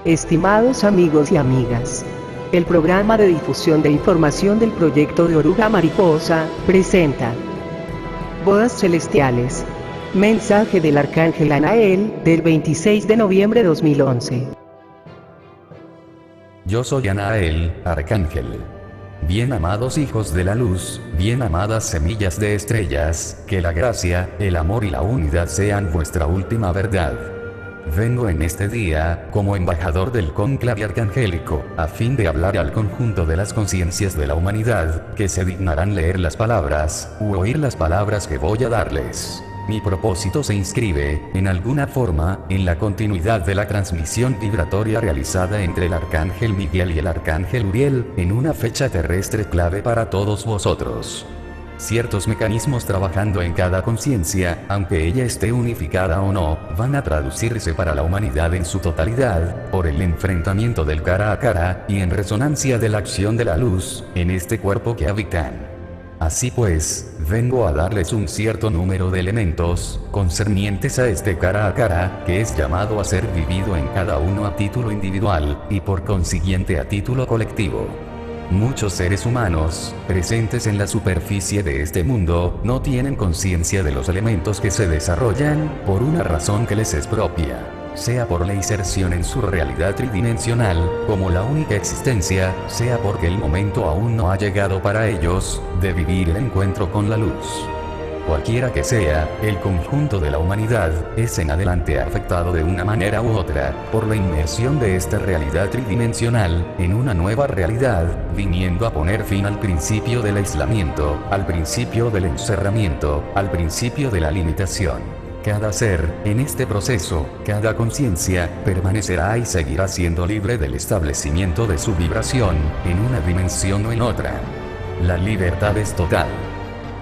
Estimados amigos y amigas, el programa de difusión de información del proyecto de Oruga Mariposa presenta Bodas Celestiales. Mensaje del Arcángel Anael, del 26 de noviembre de 2011. Yo soy Anael, Arcángel. Bien amados hijos de la luz, bien amadas semillas de estrellas, que la gracia, el amor y la unidad sean vuestra última verdad. Vengo en este día, como embajador del cónclave arcangélico, a fin de hablar al conjunto de las conciencias de la humanidad, que se dignarán leer las palabras, u oír las palabras que voy a darles. Mi propósito se inscribe, en alguna forma, en la continuidad de la transmisión vibratoria realizada entre el Arcángel Miguel y el Arcángel Uriel, en una fecha terrestre clave para todos vosotros. Ciertos mecanismos trabajando en cada conciencia, aunque ella esté unificada o no, van a traducirse para la humanidad en su totalidad, por el enfrentamiento del cara a cara, y en resonancia de la acción de la luz, en este cuerpo que habitan. Así pues, vengo a darles un cierto número de elementos, concernientes a este cara a cara, que es llamado a ser vivido en cada uno a título individual, y por consiguiente a título colectivo. Muchos seres humanos, presentes en la superficie de este mundo, no tienen conciencia de los elementos que se desarrollan, por una razón que les es propia, sea por la inserción en su realidad tridimensional, como la única existencia, sea porque el momento aún no ha llegado para ellos, de vivir el encuentro con la luz. Cualquiera que sea, el conjunto de la humanidad, es en adelante afectado de una manera u otra, por la inmersión de esta realidad tridimensional, en una nueva realidad, viniendo a poner fin al principio del aislamiento, al principio del encerramiento, al principio de la limitación. Cada ser, en este proceso, cada conciencia, permanecerá y seguirá siendo libre del establecimiento de su vibración, en una dimensión o en otra. La libertad es total.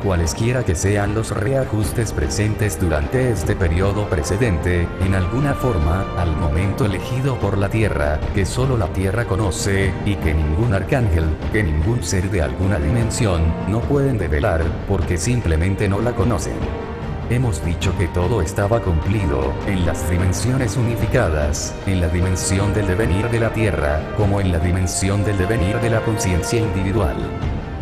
Cualesquiera que sean los reajustes presentes durante este periodo precedente, en alguna forma, al momento elegido por la Tierra, que solo la Tierra conoce, y que ningún arcángel, que ningún ser de alguna dimensión, no pueden develar, porque simplemente no la conocen. Hemos dicho que todo estaba cumplido, en las dimensiones unificadas, en la dimensión del devenir de la Tierra, como en la dimensión del devenir de la conciencia individual.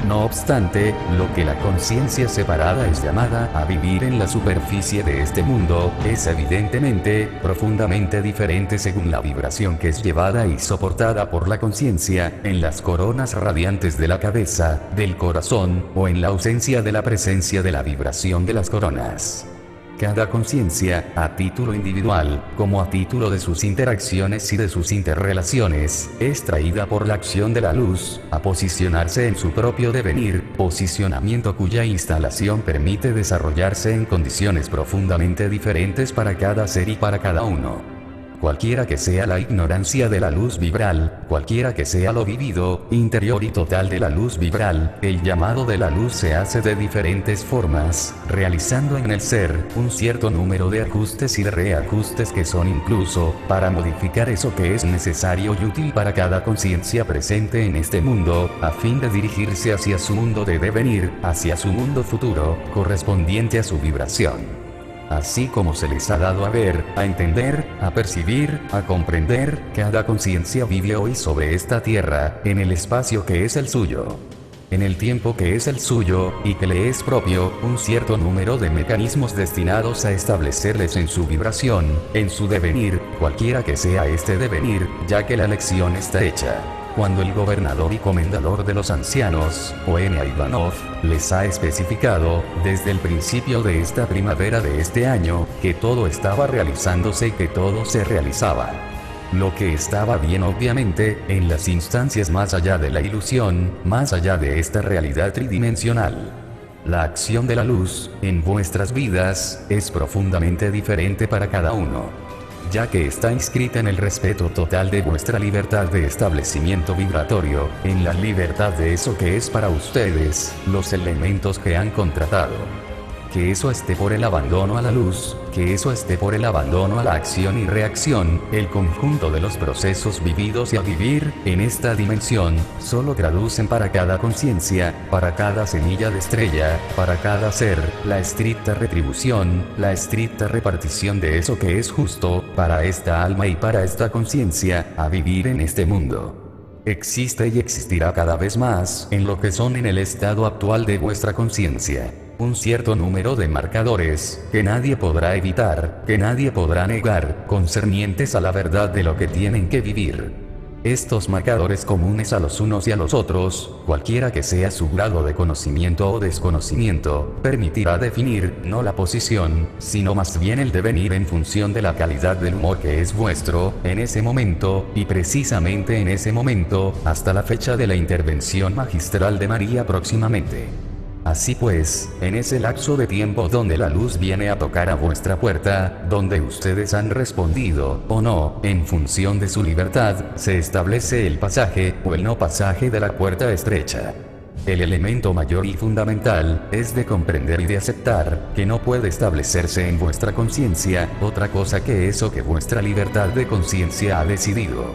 No obstante, lo que la conciencia separada es llamada a vivir en la superficie de este mundo, es evidentemente, profundamente diferente según la vibración que es llevada y soportada por la conciencia, en las coronas radiantes de la cabeza, del corazón, o en la ausencia de la presencia de la vibración de las coronas. Cada conciencia, a título individual, como a título de sus interacciones y de sus interrelaciones, es traída por la acción de la luz, a posicionarse en su propio devenir, posicionamiento cuya instalación permite desarrollarse en condiciones profundamente diferentes para cada ser y para cada uno. Cualquiera que sea la ignorancia de la luz vibral, cualquiera que sea lo vivido, interior y total de la luz vibral, el llamado de la luz se hace de diferentes formas, realizando en el ser un cierto número de ajustes y de reajustes que son incluso, para modificar eso que es necesario y útil para cada conciencia presente en este mundo, a fin de dirigirse hacia su mundo de devenir, hacia su mundo futuro, correspondiente a su vibración. Así como se les ha dado a ver, a entender, a percibir, a comprender, cada conciencia vive hoy sobre esta tierra, en el espacio que es el suyo, en el tiempo que es el suyo, y que le es propio, un cierto número de mecanismos destinados a establecerles en su vibración, en su devenir, cualquiera que sea este devenir, ya que la elección está hecha. Cuando el gobernador y comendador de los ancianos, Oenia Ivanov, les ha especificado, desde el principio de esta primavera de este año, que todo estaba realizándose y que todo se realizaba. Lo que estaba bien obviamente, en las instancias más allá de la ilusión, más allá de esta realidad tridimensional. La acción de la luz, en vuestras vidas, es profundamente diferente para cada uno, ya que está inscrita en el respeto total de vuestra libertad de establecimiento vibratorio, en la libertad de eso que es para ustedes, los elementos que han contratado. que eso esté por el abandono a la luz, que eso esté por el abandono a la acción y reacción, el conjunto de los procesos vividos y a vivir, en esta dimensión, solo traducen para cada conciencia, para cada semilla de estrella, para cada ser, la estricta retribución, la estricta repartición de eso que es justo, para esta alma y para esta conciencia, a vivir en este mundo. Existe y existirá cada vez más, en lo que son en el estado actual de vuestra conciencia, un cierto número de marcadores, que nadie podrá evitar, que nadie podrá negar, concernientes a la verdad de lo que tienen que vivir. Estos marcadores comunes a los unos y a los otros, cualquiera que sea su grado de conocimiento o desconocimiento, permitirá definir, no la posición, sino más bien el devenir en función de la calidad del humor que es vuestro, en ese momento, y precisamente en ese momento, hasta la fecha de la intervención magistral de María próximamente. Así pues, en ese lapso de tiempo donde la luz viene a tocar a vuestra puerta, donde ustedes han respondido, o no, en función de su libertad, se establece el pasaje, o el no pasaje de la puerta estrecha. El elemento mayor y fundamental, es de comprender y de aceptar, que no puede establecerse en vuestra conciencia, otra cosa que eso que vuestra libertad de conciencia ha decidido.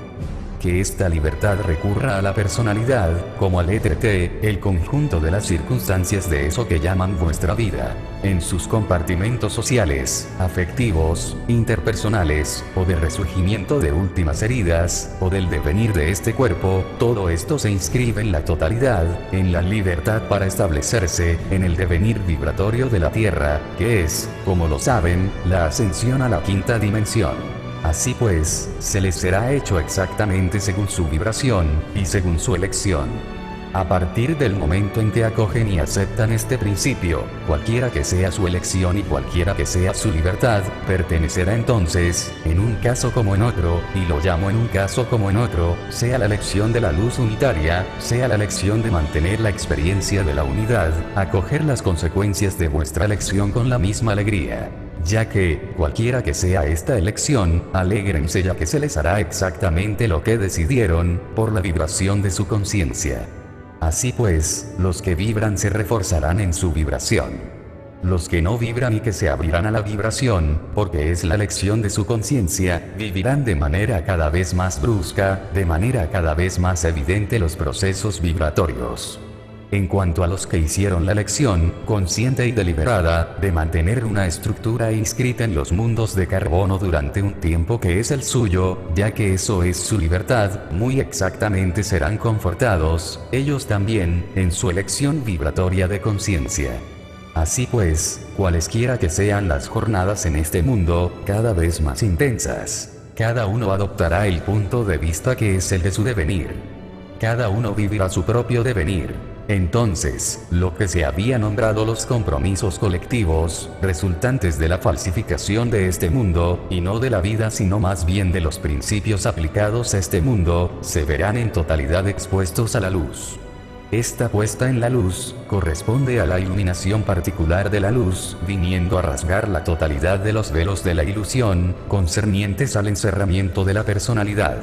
Que esta libertad recurra a la personalidad, como al ETT, el conjunto de las circunstancias de eso que llaman vuestra vida, en sus compartimentos sociales, afectivos, interpersonales, o de resurgimiento de últimas heridas, o del devenir de este cuerpo, todo esto se inscribe en la totalidad, en la libertad para establecerse, en el devenir vibratorio de la Tierra, que es, como lo saben, la ascensión a la quinta dimensión. Así pues, se les será hecho exactamente según su vibración, y según su elección. A partir del momento en que acogen y aceptan este principio, cualquiera que sea su elección y cualquiera que sea su libertad, pertenecerá entonces, en un caso como en otro, y lo llamo en un caso como en otro, sea la elección de la luz unitaria, sea la elección de mantener la experiencia de la unidad, acoger las consecuencias de vuestra elección con la misma alegría. Ya que, cualquiera que sea esta elección, alégrense ya que se les hará exactamente lo que decidieron, por la vibración de su conciencia. Así pues, los que vibran se reforzarán en su vibración. Los que no vibran y que se abrirán a la vibración, porque es la elección de su conciencia, vivirán de manera cada vez más brusca, de manera cada vez más evidente los procesos vibratorios. En cuanto a los que hicieron la elección, consciente y deliberada, de mantener una estructura inscrita en los mundos de carbono durante un tiempo que es el suyo, ya que eso es su libertad, muy exactamente serán confortados, ellos también, en su elección vibratoria de conciencia. Así pues, cualesquiera que sean las jornadas en este mundo, cada vez más intensas, cada uno adoptará el punto de vista que es el de su devenir. Cada uno vivirá su propio devenir. Entonces, lo que se había nombrado los compromisos colectivos, resultantes de la falsificación de este mundo, y no de la vida sino más bien de los principios aplicados a este mundo, se verán en totalidad expuestos a la luz. Esta puesta en la luz, corresponde a la iluminación particular de la luz, viniendo a rasgar la totalidad de los velos de la ilusión, concernientes al encerramiento de la personalidad.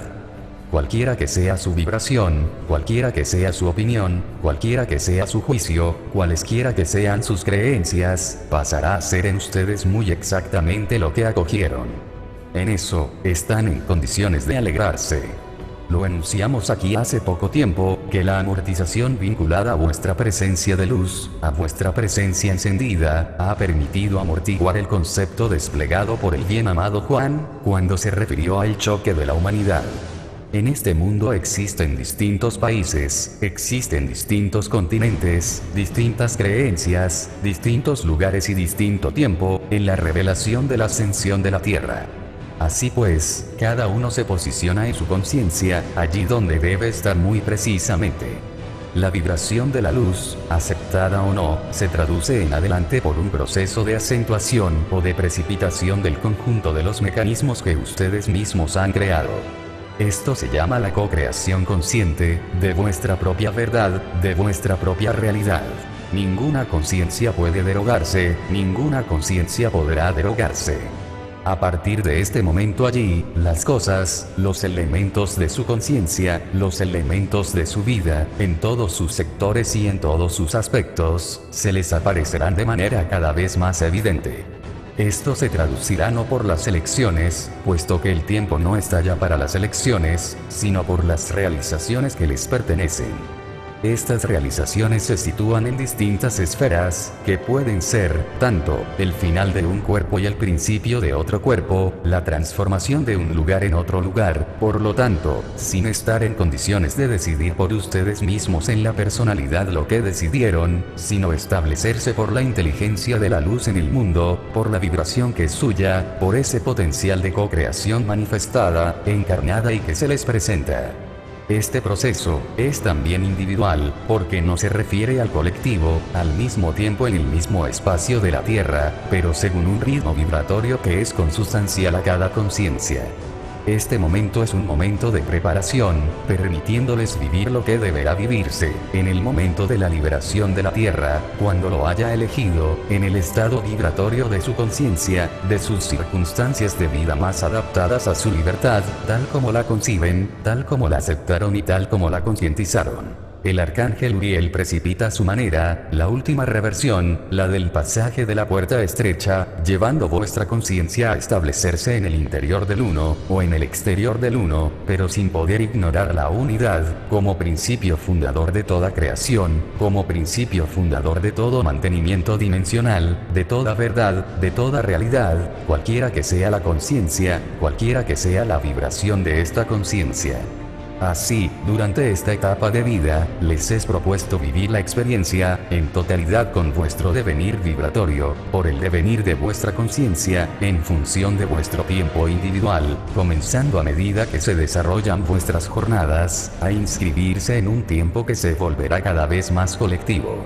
Cualquiera que sea su vibración, cualquiera que sea su opinión, cualquiera que sea su juicio, cualesquiera que sean sus creencias, pasará a ser en ustedes muy exactamente lo que acogieron. En eso, están en condiciones de alegrarse. Lo enunciamos aquí hace poco tiempo, que la amortización vinculada a vuestra presencia de luz, a vuestra presencia encendida, ha permitido amortiguar el concepto desplegado por el bien amado Juan, cuando se refirió al choque de la humanidad. En este mundo existen distintos países, existen distintos continentes, distintas creencias, distintos lugares y distinto tiempo, en la revelación de la ascensión de la Tierra. Así pues, cada uno se posiciona en su conciencia, allí donde debe estar muy precisamente. La vibración de la luz, aceptada o no, se traduce en adelante por un proceso de acentuación o de precipitación del conjunto de los mecanismos que ustedes mismos han creado. Esto se llama la co-creación consciente, de vuestra propia verdad, de vuestra propia realidad. Ninguna conciencia puede derogarse, ninguna conciencia podrá derogarse. A partir de este momento allí, las cosas, los elementos de su conciencia, los elementos de su vida, en todos sus sectores y en todos sus aspectos, se les aparecerán de manera cada vez más evidente. Esto se traducirá no por las elecciones, puesto que el tiempo no está ya para las elecciones, sino por las realizaciones que les pertenecen. Estas realizaciones se sitúan en distintas esferas, que pueden ser, tanto, el final de un cuerpo y el principio de otro cuerpo, la transformación de un lugar en otro lugar, por lo tanto, sin estar en condiciones de decidir por ustedes mismos en la personalidad lo que decidieron, sino establecerse por la inteligencia de la luz en el mundo, por la vibración que es suya, por ese potencial de co-creación manifestada, encarnada y que se les presenta. Este proceso es también individual, porque no se refiere al colectivo, al mismo tiempo en el mismo espacio de la Tierra, pero según un ritmo vibratorio que es consustancial a cada conciencia. Este momento es un momento de preparación, permitiéndoles vivir lo que deberá vivirse, en el momento de la liberación de la Tierra, cuando lo haya elegido, en el estado vibratorio de su conciencia, de sus circunstancias de vida más adaptadas a su libertad, tal como la conciben, tal como la aceptaron y tal como la concientizaron. El arcángel Uriel precipita a su manera, la última reversión, la del pasaje de la puerta estrecha, llevando vuestra conciencia a establecerse en el interior del uno, o en el exterior del uno, pero sin poder ignorar la unidad, como principio fundador de toda creación, como principio fundador de todo mantenimiento dimensional, de toda verdad, de toda realidad, cualquiera que sea la conciencia, cualquiera que sea la vibración de esta conciencia. Así, durante esta etapa de vida, les es propuesto vivir la experiencia, en totalidad con vuestro devenir vibratorio, por el devenir de vuestra conciencia, en función de vuestro tiempo individual, comenzando a medida que se desarrollan vuestras jornadas, a inscribirse en un tiempo que se volverá cada vez más colectivo.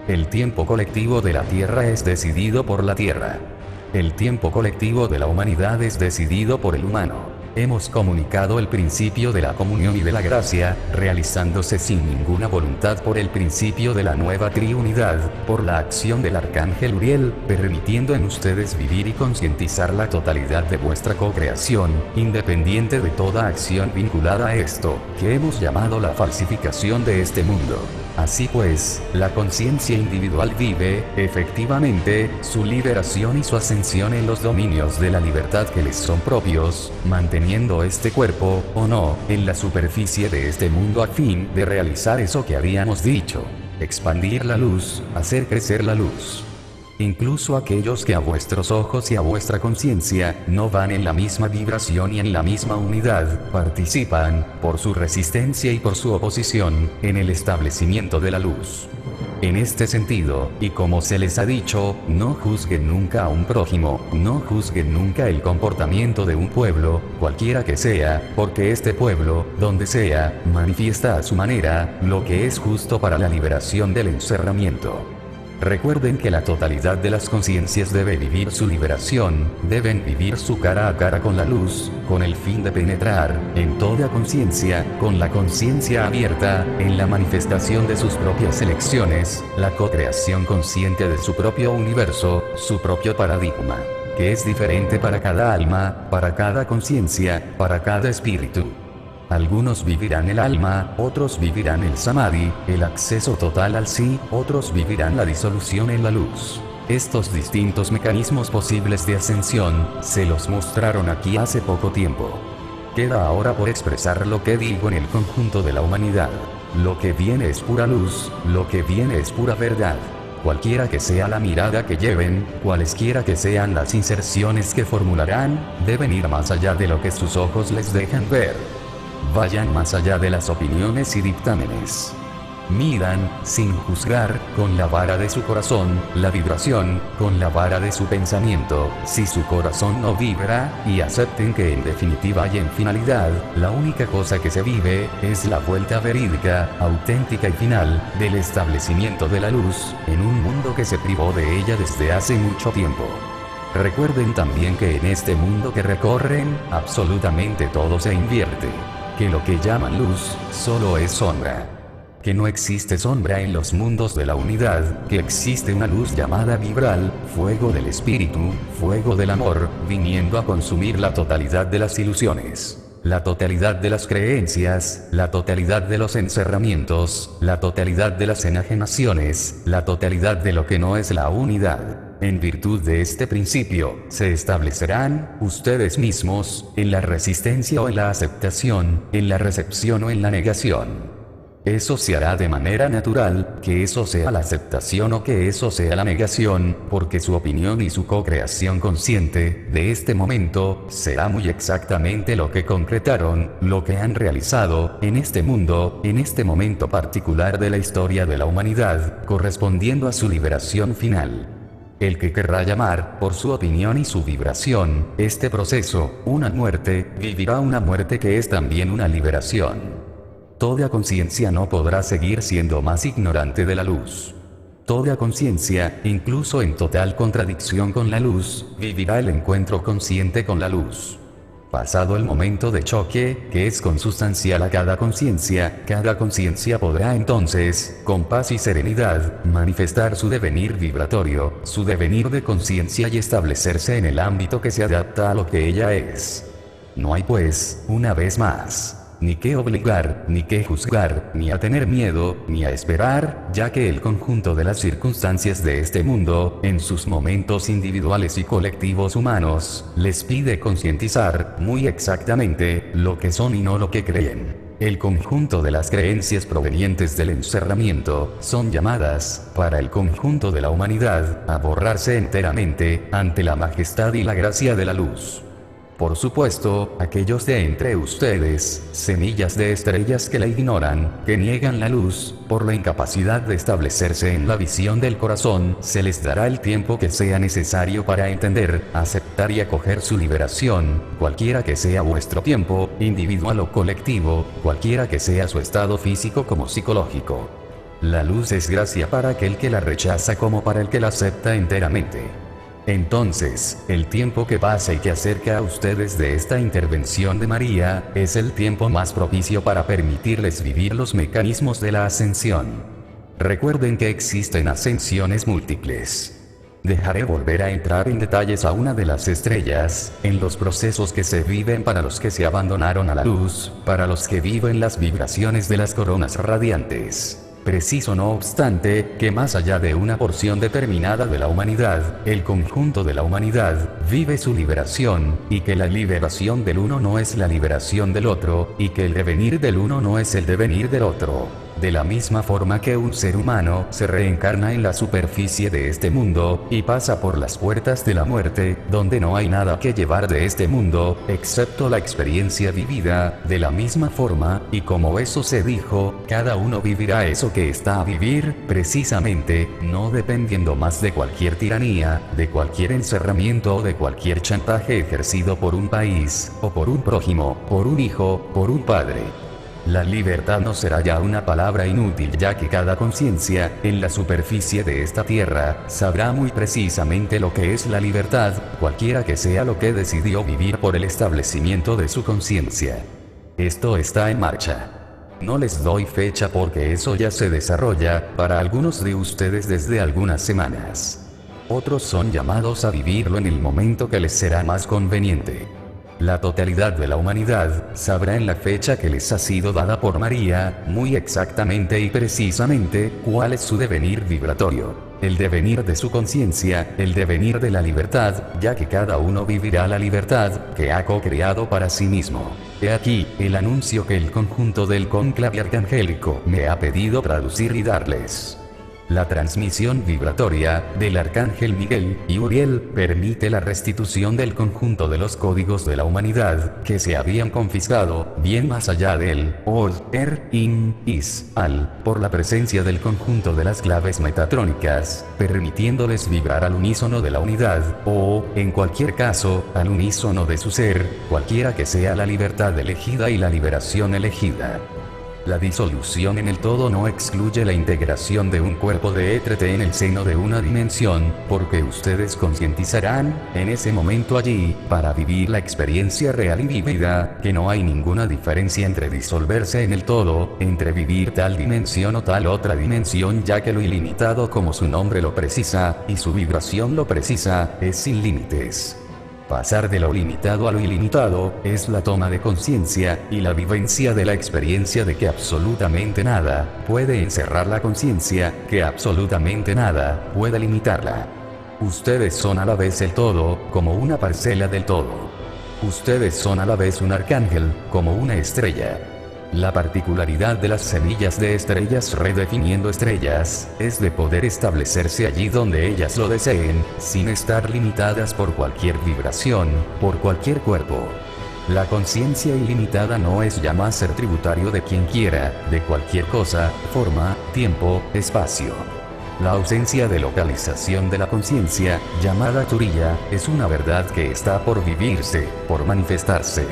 El tiempo colectivo de la Tierra es decidido por la Tierra. El tiempo colectivo de la humanidad es decidido por el humano. Hemos comunicado el principio de la comunión y de la gracia, realizándose sin ninguna voluntad por el principio de la nueva triunidad, por la acción del arcángel Uriel, permitiendo en ustedes vivir y concientizar la totalidad de vuestra co-creación, independiente de toda acción vinculada a esto, que hemos llamado la falsificación de este mundo. Así pues, la conciencia individual vive, efectivamente, su liberación y su ascensión en los dominios de la libertad que les son propios, manteniendo este cuerpo, o no, en la superficie de este mundo a fin de realizar eso que habíamos dicho: expandir la luz, hacer crecer la luz. Incluso aquellos que a vuestros ojos y a vuestra conciencia no van en la misma vibración y en la misma unidad, participan, por su resistencia y por su oposición, en el establecimiento de la luz. En este sentido, y como se les ha dicho, no juzguen nunca a un prójimo, no juzguen nunca el comportamiento de un pueblo, cualquiera que sea, porque este pueblo, donde sea, manifiesta a su manera, lo que es justo para la liberación del encerramiento. Recuerden que la totalidad de las conciencias debe vivir su liberación, deben vivir su cara a cara con la luz, con el fin de penetrar, en toda conciencia, con la conciencia abierta, en la manifestación de sus propias elecciones, la co-creación consciente de su propio universo, su propio paradigma, que es diferente para cada alma, para cada conciencia, para cada espíritu. Algunos vivirán el alma, otros vivirán el samadhi, el acceso total al sí, otros vivirán la disolución en la luz. Estos distintos mecanismos posibles de ascensión, se los mostraron aquí hace poco tiempo. Queda ahora por expresar lo que digo en el conjunto de la humanidad. Lo que viene es pura luz, lo que viene es pura verdad. Cualquiera que sea la mirada que lleven, cualesquiera que sean las inserciones que formularán, deben ir más allá de lo que sus ojos les dejan ver. Vayan más allá de las opiniones y dictámenes. Midan, sin juzgar, con la vara de su corazón, la vibración, con la vara de su pensamiento, si su corazón no vibra, y acepten que en definitiva y en finalidad, la única cosa que se vive, es la vuelta verídica, auténtica y final, del establecimiento de la luz, en un mundo que se privó de ella desde hace mucho tiempo. Recuerden también que en este mundo que recorren, absolutamente todo se invierte. Que lo que llaman luz, solo es sombra. que no existe sombra en los mundos de la unidad, que existe una luz llamada vibral, fuego del espíritu, fuego del amor, viniendo a consumir la totalidad de las ilusiones, la totalidad de las creencias, la totalidad de los encerramientos, la totalidad de las enajenaciones, la totalidad de lo que no es la unidad. En virtud de este principio, se establecerán, ustedes mismos, en la resistencia o en la aceptación, en la recepción o en la negación. Eso se hará de manera natural, que eso sea la aceptación o que eso sea la negación, porque su opinión y su co-creación consciente, de este momento, será muy exactamente lo que concretaron, lo que han realizado, en este mundo, en este momento particular de la historia de la humanidad, correspondiendo a su liberación final. El que querrá llamar, por su opinión y su vibración, este proceso, una muerte, vivirá una muerte que es también una liberación. Toda conciencia no podrá seguir siendo más ignorante de la luz. Toda conciencia, incluso en total contradicción con la luz, vivirá el encuentro consciente con la luz. Pasado el momento de choque, que es consustancial a cada conciencia podrá entonces, con paz y serenidad, manifestar su devenir vibratorio, su devenir de conciencia y establecerse en el ámbito que se adapta a lo que ella es. No hay pues, una vez más, ni que obligar, ni que juzgar, ni a tener miedo, ni a esperar, ya que el conjunto de las circunstancias de este mundo, en sus momentos individuales y colectivos humanos, les pide concientizar, muy exactamente, lo que son y no lo que creen. El conjunto de las creencias provenientes del encerramiento, son llamadas, para el conjunto de la humanidad, a borrarse enteramente, ante la majestad y la gracia de la luz. Por supuesto, aquellos de entre ustedes, semillas de estrellas que la ignoran, que niegan la luz, por la incapacidad de establecerse en la visión del corazón, se les dará el tiempo que sea necesario para entender, aceptar y acoger su liberación, cualquiera que sea vuestro tiempo, individual o colectivo, cualquiera que sea su estado físico como psicológico. La luz es gracia para aquel que la rechaza como para el que la acepta enteramente. Entonces, el tiempo que pasa y que acerca a ustedes de esta intervención de María, es el tiempo más propicio para permitirles vivir los mecanismos de la ascensión. Recuerden que existen ascensiones múltiples. Dejaré volver a entrar en detalles a una de las estrellas, en los procesos que se viven para los que se abandonaron a la luz, para los que viven las vibraciones de las coronas radiantes. Preciso no obstante, que más allá de una porción determinada de la humanidad, el conjunto de la humanidad, vive su liberación, y que la liberación del uno no es la liberación del otro, y que el devenir del uno no es el devenir del otro. De la misma forma que un ser humano se reencarna en la superficie de este mundo, y pasa por las puertas de la muerte, donde no hay nada que llevar de este mundo, excepto la experiencia vivida, de la misma forma, y como eso se dijo, cada uno vivirá eso que está a vivir, precisamente, no dependiendo más de cualquier tiranía, de cualquier encerramiento o de cualquier chantaje ejercido por un país, o por un prójimo, por un hijo, por un padre. La libertad no será ya una palabra inútil, ya que cada conciencia, en la superficie de esta tierra, sabrá muy precisamente lo que es la libertad, cualquiera que sea lo que decidió vivir por el establecimiento de su conciencia. Esto está en marcha. No les doy fecha porque eso ya se desarrolla, para algunos de ustedes desde algunas semanas. Otros son llamados a vivirlo en el momento que les será más conveniente. La totalidad de la humanidad sabrá en la fecha que les ha sido dada por María, muy exactamente y precisamente, cuál es su devenir vibratorio, el devenir de su conciencia, el devenir de la libertad, ya que cada uno vivirá la libertad que ha co-creado para sí mismo. He aquí, el anuncio que el conjunto del cónclave arcangélico me ha pedido traducir y darles. La transmisión vibratoria del arcángel Miguel y Uriel permite la restitución del conjunto de los códigos de la humanidad que se habían confiscado, bien más allá del Od, Er, In, Is, Al, por la presencia del conjunto de las claves metatrónicas, permitiéndoles vibrar al unísono de la unidad, o, en cualquier caso, al unísono de su ser, cualquiera que sea la libertad elegida y la liberación elegida. La disolución en el todo no excluye la integración de un cuerpo de éter en el seno de una dimensión, porque ustedes concientizarán, en ese momento allí, para vivir la experiencia real y vívida, que no hay ninguna diferencia entre disolverse en el todo, entre vivir tal dimensión o tal otra dimensión, ya que lo ilimitado, como su nombre lo precisa, y su vibración lo precisa, es sin límites. Pasar de lo limitado a lo ilimitado, es la toma de conciencia, y la vivencia de la experiencia de que absolutamente nada puede encerrar la conciencia, que absolutamente nada puede limitarla. Ustedes son a la vez el todo, como una parcela del todo. Ustedes son a la vez un arcángel, como una estrella. La particularidad de las semillas de estrellas redefiniendo estrellas, es de poder establecerse allí donde ellas lo deseen, sin estar limitadas por cualquier vibración, por cualquier cuerpo. La conciencia ilimitada no es ya más ser tributario de quien quiera, de cualquier cosa, forma, tiempo, espacio. La ausencia de localización de la conciencia, llamada Turiya, es una verdad que está por vivirse, por manifestarse.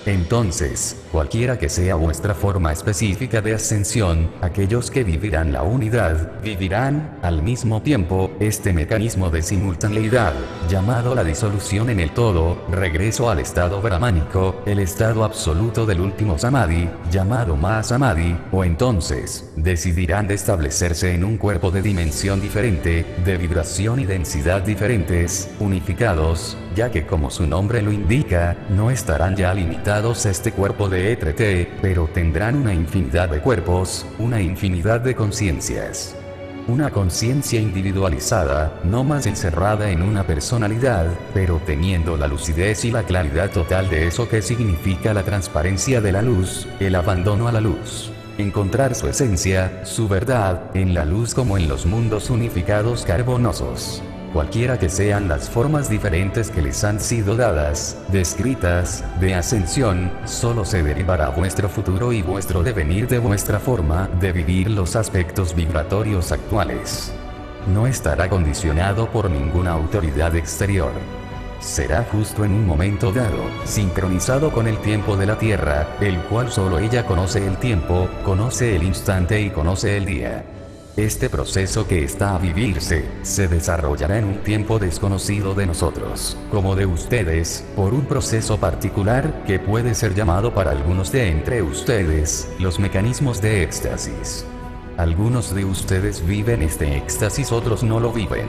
Entonces, cualquiera que sea vuestra forma específica de ascensión, aquellos que vivirán la unidad, vivirán, al mismo tiempo, este mecanismo de simultaneidad, llamado la disolución en el todo, regreso al estado brahmánico, el estado absoluto del último samadhi, llamado Mahasamadhi, o entonces, decidirán de establecerse en un cuerpo de dimensión diferente, de vibración y densidad diferentes, unificados, ya que como su nombre lo indica, no estarán ya limitados a este cuerpo de ETT, pero tendrán una infinidad de cuerpos, una infinidad de conciencias. Una conciencia individualizada, no más encerrada en una personalidad, pero teniendo la lucidez y la claridad total de eso que significa la transparencia de la luz, el abandono a la luz. Encontrar su esencia, su verdad, en la luz como en los mundos unificados carbonosos. Cualquiera que sean las formas diferentes que les han sido dadas, descritas, de ascensión, solo se derivará vuestro futuro y vuestro devenir de vuestra forma de vivir los aspectos vibratorios actuales. No estará condicionado por ninguna autoridad exterior. Será justo en un momento dado, sincronizado con el tiempo de la Tierra, el cual solo ella conoce el tiempo, conoce el instante y conoce el día. Este proceso que está a vivirse, se desarrollará en un tiempo desconocido de nosotros, como de ustedes, por un proceso particular, que puede ser llamado para algunos de entre ustedes, los mecanismos de éxtasis. Algunos de ustedes viven este éxtasis, otros no lo viven.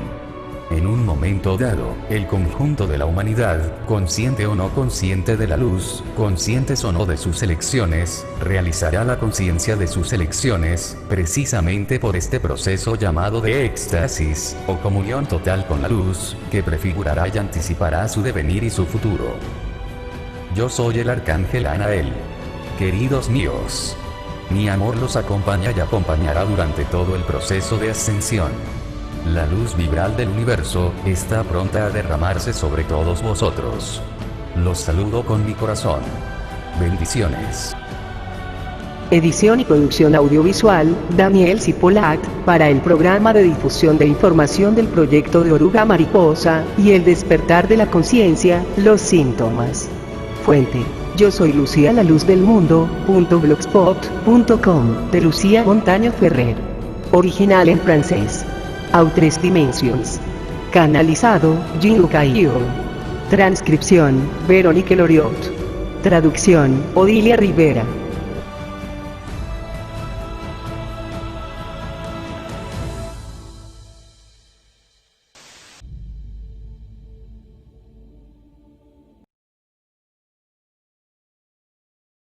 En un momento dado, el conjunto de la humanidad, consciente o no consciente de la luz, conscientes o no de sus elecciones, realizará la conciencia de sus elecciones, precisamente por este proceso llamado de éxtasis, o comunión total con la luz, que prefigurará y anticipará su devenir y su futuro. Yo soy el arcángel Anael. Queridos míos, mi amor los acompaña y acompañará durante todo el proceso de ascensión. La luz vibral del universo está pronta a derramarse sobre todos vosotros. Los saludo con mi corazón. Bendiciones. Edición y producción audiovisual, Daniel Cipolat, para el programa de difusión de información del proyecto de Oruga Mariposa, y el despertar de la conciencia, los síntomas. Fuente: Yo soy Lucía la Luz del Mundo.blogspot.com, de Lucía Montaño Ferrer. Original en francés. Autres Dimensions. Canalizado, Jin Caillou. Transcripción, Veronique Loriot. Traducción, Odilia Rivera.